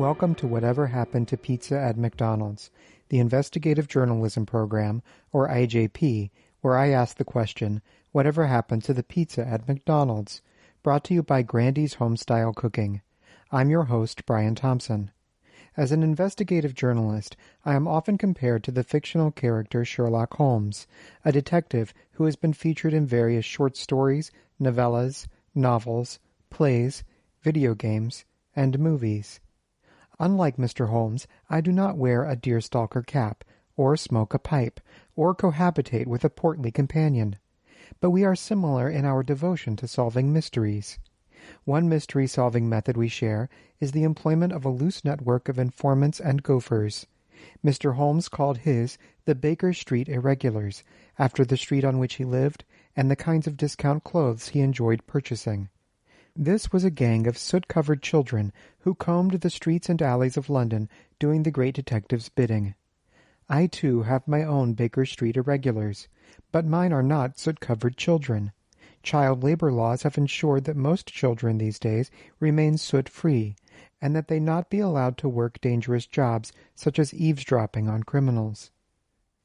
Welcome to Whatever Happened to Pizza at McDonald's, the investigative journalism program, or IJP, where I ask the question, whatever happened to the pizza at McDonald's? Brought to you by Grandy's Homestyle Cooking. I'm your host, Brian Thompson. As an investigative journalist, I am often compared to the fictional character Sherlock Holmes, a detective who has been featured in various short stories, novellas, novels, plays, video games, and movies. Unlike Mr. Holmes, I do not wear a deerstalker cap, or smoke a pipe, or cohabitate with a portly companion. But we are similar in our devotion to solving mysteries. One mystery-solving method we share is the employment of a loose network of informants and gophers. Mr. Holmes called his the Baker Street Irregulars, after the street on which he lived and the kinds of discount clothes he enjoyed purchasing. This was a gang of soot-covered children who combed the streets and alleys of London doing the great detective's bidding. I, too, have my own Baker Street Irregulars, but mine are not soot-covered children. Child labor laws have ensured that most children these days remain soot-free, and that they not be allowed to work dangerous jobs such as eavesdropping on criminals.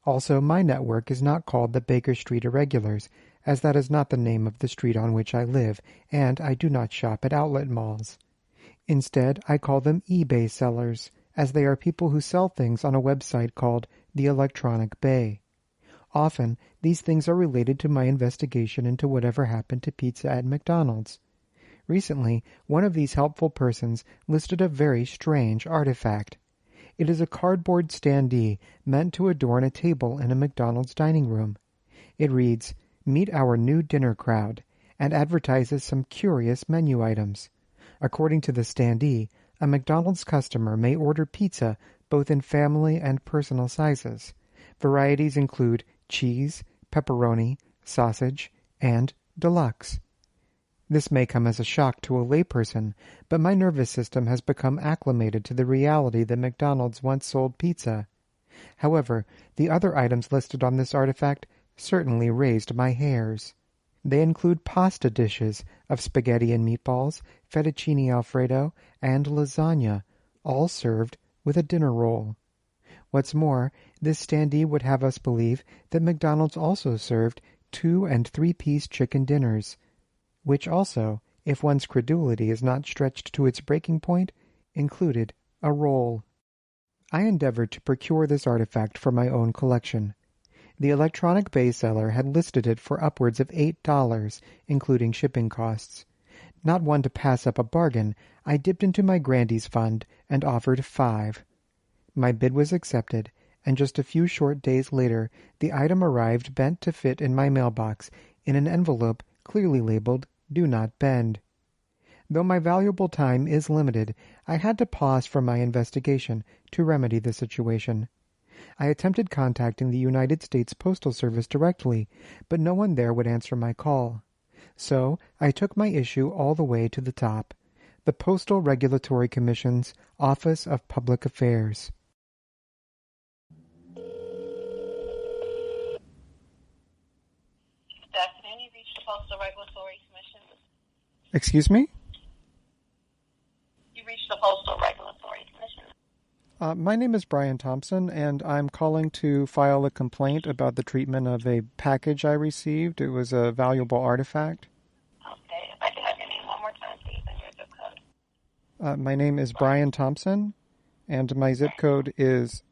Also, my network is not called the Baker Street Irregulars, as that is not the name of the street on which I live, and I do not shop at outlet malls. Instead, I call them eBay sellers, as they are people who sell things on a website called the Electronic Bay. Often, these things are related to my investigation into whatever happened to pizza at McDonald's. Recently, one of these helpful persons listed a very strange artifact. It is a cardboard standee meant to adorn a table in a McDonald's dining room. It reads, "Meet our new dinner crowd," and advertises some curious menu items. According to the standee, a McDonald's customer may order pizza both in family and personal sizes. Varieties include cheese, pepperoni, sausage, and deluxe. This may come as a shock to a layperson, but my nervous system has become acclimated to the reality that McDonald's once sold pizza. However, the other items listed on this artifact certainly raised my hairs. They include pasta dishes of spaghetti and meatballs, fettuccine alfredo, and lasagna, all served with a dinner roll. What's more, this standee would have us believe that McDonald's also served 2- and 3-piece chicken dinners, which also, if one's credulity is not stretched to its breaking point, included a roll. I endeavored to procure this artifact for my own collection. The Electronic Bay seller had listed it for upwards of $8, including shipping costs. Not one to pass up a bargain, I dipped into my Grandy's fund and offered $5. My bid was accepted, and just a few short days later the item arrived bent to fit in my mailbox in an envelope clearly labeled "Do Not Bend." Though my valuable time is limited, I had to pause from my investigation to remedy the situation. I attempted contacting the United States Postal Service directly, but no one there would answer my call. So I took my issue all the way to the top, the Postal Regulatory Commission's Office of Public Affairs. Good afternoon. You've reached the Postal Regulatory Commission. Excuse me? You reached the Postal Regulatory Commission. My name is Brian Thompson, and I'm calling to file a complaint about the treatment of a package I received. It was a valuable artifact. Okay. If I could have your name one more time, please, and your zip code. My name is Brian Thompson, and my zip code is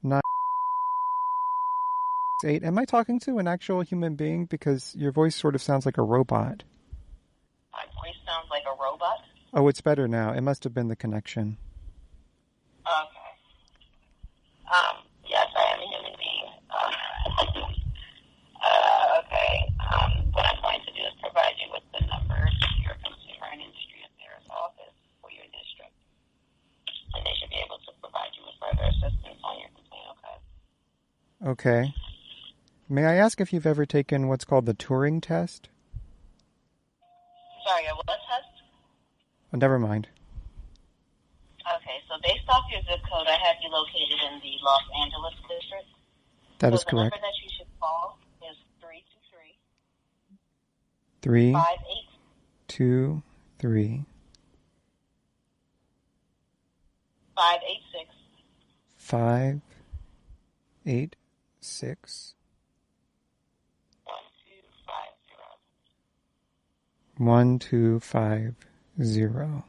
968. Am I talking to an actual human being? Because your voice sort of sounds like a robot. My voice sounds like a robot? Oh, it's better now. It must have been the connection. Okay. Yes, I am a human being. Okay. What I'm going to do is provide you with the number to your Consumer and Industry Affairs office for your district. And they should be able to provide you with further assistance on your complaint, okay? Okay. May I ask if you've ever taken what's called the Turing test? Sorry, what test? Oh, never mind. Okay, so based off your zip code, I have you located in the Los Angeles district. That is correct. The number that you should call is 323 323 586. 586 1250. 1250.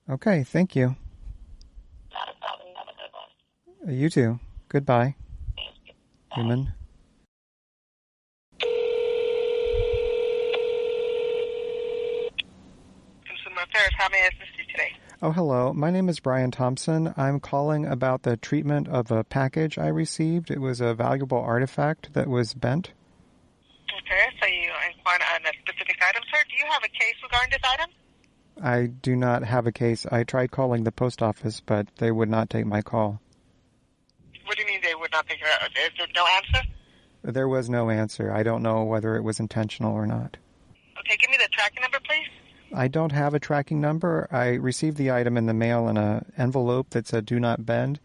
Okay, thank you. Not a problem. Have a good one. You too. Goodbye. Thank you. Bye. Human. Consumer Affairs, how may I assist you today? Oh, hello. My name is Brian Thompson. I'm calling about the treatment of a package I received. It was a valuable artifact that was bent. Okay, so you inquired on a specific item, sir. Do you have a case regarding this item? I do not have a case. I tried calling the post office, but they would not take my call. What do you mean they would not take your... Is there no answer? There was no answer. I don't know whether it was intentional or not. Okay, give me the tracking number, please. I don't have a tracking number. I received the item in the mail in an envelope that said "Do not bend,"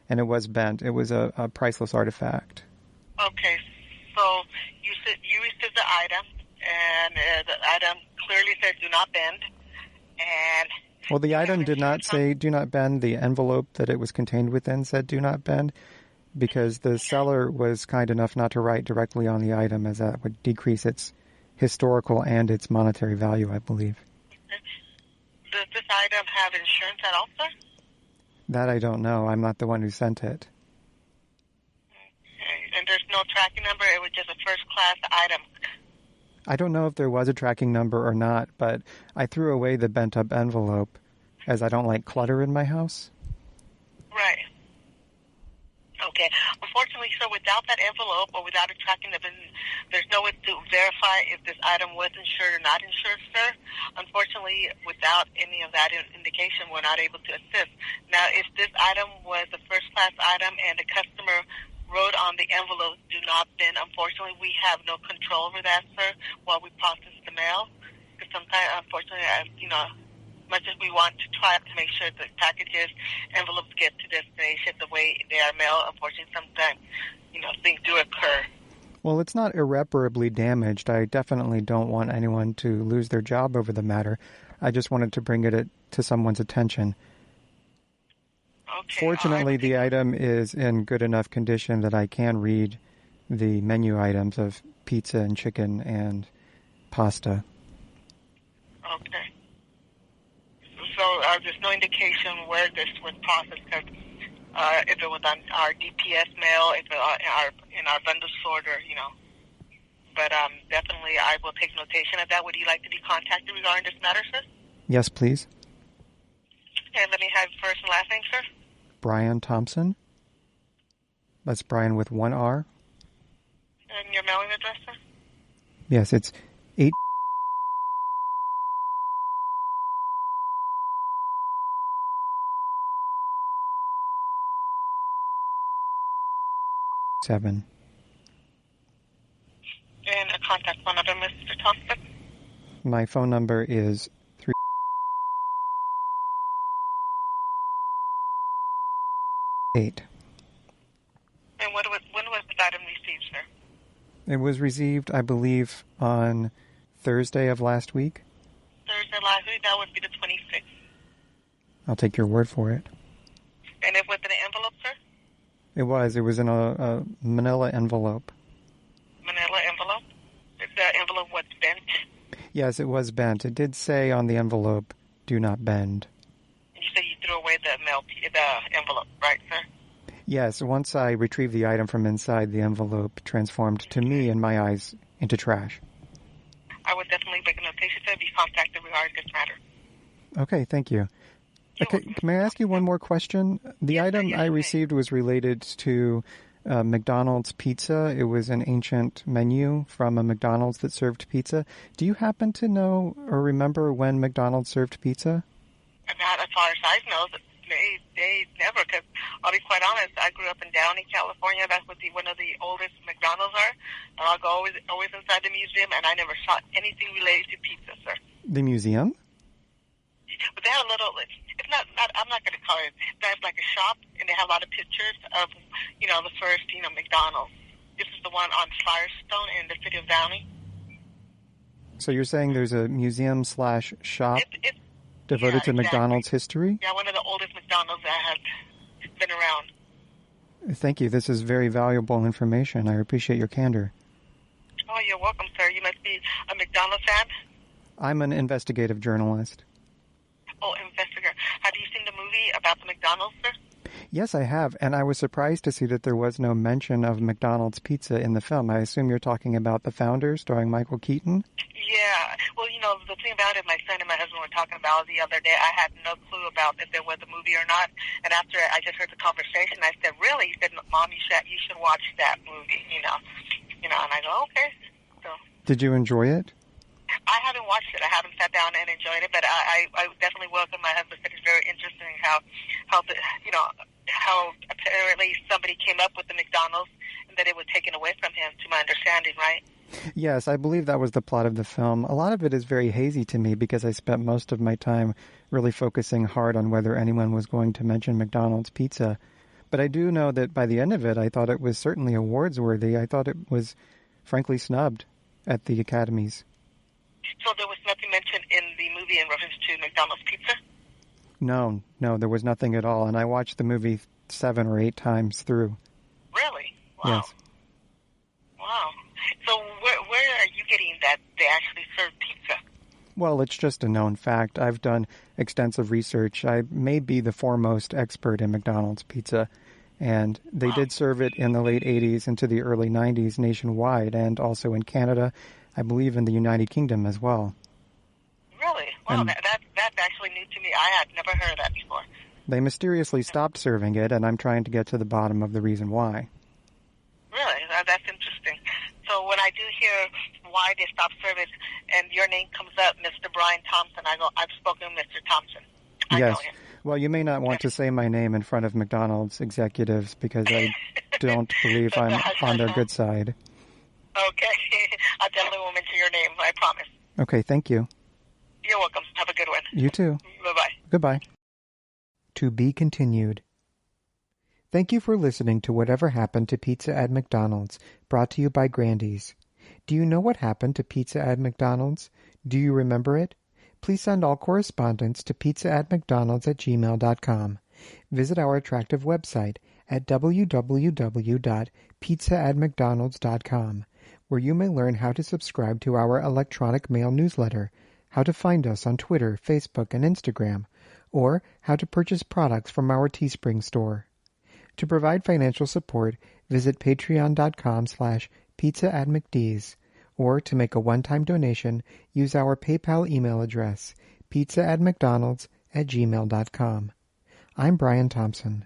and it was bent. It was a priceless artifact. Okay, so you received the item, and the item clearly said "Do not bend," and... Well, the item did not say "Do not bend." The envelope that it was contained within said "Do not bend," because the seller was kind enough not to write directly on the item, as that would decrease its historical and its monetary value, I believe. Does this item have insurance at all, sir? That I don't know. I'm not the one who sent it. Okay. And there's no tracking number? It was just a first-class item. I don't know if there was a tracking number or not, but I threw away the bent-up envelope, as I don't like clutter in my house. Right. Okay. Unfortunately, sir, without that envelope or without a tracking number, there's no way to verify if this item was insured or not insured, sir. Unfortunately, without any of that indication, we're not able to assist. Now, if this item was a first-class item and the customer wrote on the envelope, "Do not bend," unfortunately, we have no control over that, sir, while we process the mail. Because sometimes, unfortunately, much as we want to try to make sure the packages, envelopes get to destination the way they are mailed, unfortunately, sometimes, things do occur. Well, it's not irreparably damaged. I definitely don't want anyone to lose their job over the matter. I just wanted to bring it to someone's attention. Okay. Fortunately, the item is in good enough condition that I can read the menu items of pizza and chicken and pasta. Okay. So there's no indication where this was processed, because if it was on our DPS mail, if it was in our bundle sorter, But definitely, I will take notation of that. Would you like to be contacted regarding this matter, sir? Yes, please. Okay, let me have first and last name, sir. Brian Thompson. That's Brian with one R. And your mailing address, sir? Yes, it's 8... seven. And a contact phone number, Mr. Thompson? My phone number is 38. And when was this item received, sir? It was received, I believe, on Thursday of last week. Thursday last week, that would be the 26th. I'll take your word for it. And it was in an envelope, sir? It was. It was in a manila envelope. Manila envelope? If the envelope was bent? Yes, it was bent. It did say on the envelope, "Do not bend." And you said you threw away the envelope, right, sir? Yes, once I retrieved the item from inside, the envelope transformed, to me, in my eyes, into trash. I would definitely make a notation to be contacted regarding this matter. Okay, thank you. Okay, may I ask you one more question? The item I received was related to McDonald's pizza. It was an ancient menu from a McDonald's that served pizza. Do you happen to know or remember when McDonald's served pizza? Not as far as I know. They never, because I'll be quite honest, I grew up in Downey, California. That's what one of the oldest McDonald's are. And I'll go always inside the museum, and I never saw anything related to pizza, sir. The museum? But they have a little, it's not I'm not going to call it, that's like a shop, and they have a lot of pictures of, the first, McDonald's. This is the one on Firestone in the city of Downey. So you're saying there's a museum/shop? It's devoted to exactly. McDonald's history? Yeah, one of the oldest McDonald's that has been around. Thank you. This is very valuable information. I appreciate your candor. Oh, you're welcome, sir. You must be a McDonald's fan? I'm an investigative journalist. Oh, investigator. Have you seen the movie about the McDonald's, sir? Yes, I have, and I was surprised to see that there was no mention of McDonald's pizza in the film. I assume you're talking about The Founder, starring Michael Keaton? Yeah. Well, the thing about it, my son and my husband were talking about it the other day. I had no clue about if there was a movie or not. And after I just heard the conversation, I said, really? He said, Mom, you should watch that movie, and I go, okay. So. Did you enjoy it? I haven't watched it. I haven't sat down and enjoyed it, but I definitely welcome. My husband said it's very interesting how apparently somebody came up with the McDonald's and that it was taken away from him, to my understanding, right? Yes, I believe that was the plot of the film. A lot of it is very hazy to me because I spent most of my time really focusing hard on whether anyone was going to mention McDonald's pizza. But I do know that by the end of it, I thought it was certainly awards-worthy. I thought it was, frankly, snubbed at the Academies. So there was nothing mentioned in the movie in reference to McDonald's pizza? No, there was nothing at all. And I watched the movie 7 or 8 times through. Really? Wow. Yes. Wow. So where are you getting that they actually serve pizza? Well, it's just a known fact. I've done extensive research. I may be the foremost expert in McDonald's pizza. And they did serve it in the late 80s into the early 90s nationwide, and also in Canada, I believe in the United Kingdom as well. Really? Wow, that's actually new to me. I had never heard of that before. They mysteriously stopped serving it, and I'm trying to get to the bottom of the reason why. Really? That's interesting. So when I do hear why they stopped service and your name comes up, Mr. Brian Thompson, I go, I've spoken to Mr. Thompson. I know him. Well, you may not want to say my name in front of McDonald's executives because I don't believe I'm on their good side. Okay. I definitely won't mention your name, I promise. Okay, thank you. You're welcome. Have a good one. You too. Bye-bye. Goodbye. To be continued. Thank you for listening to Whatever Happened to Pizza at McDonald's, brought to you by Grandy's. Do you know what happened to pizza at McDonald's? Do you remember it? Please send all correspondence to pizza@mcdonalds@gmail.com. Visit our attractive website at www.pizza@mcdonalds.com, where you may learn how to subscribe to our electronic mail newsletter, how to find us on Twitter, Facebook, and Instagram, or how to purchase products from our Teespring store. To provide financial support, visit patreon.com/pizza@mcd's, or to make a one-time donation, use our PayPal email address, pizza@mcdonalds@gmail.com. I'm Brian Thompson.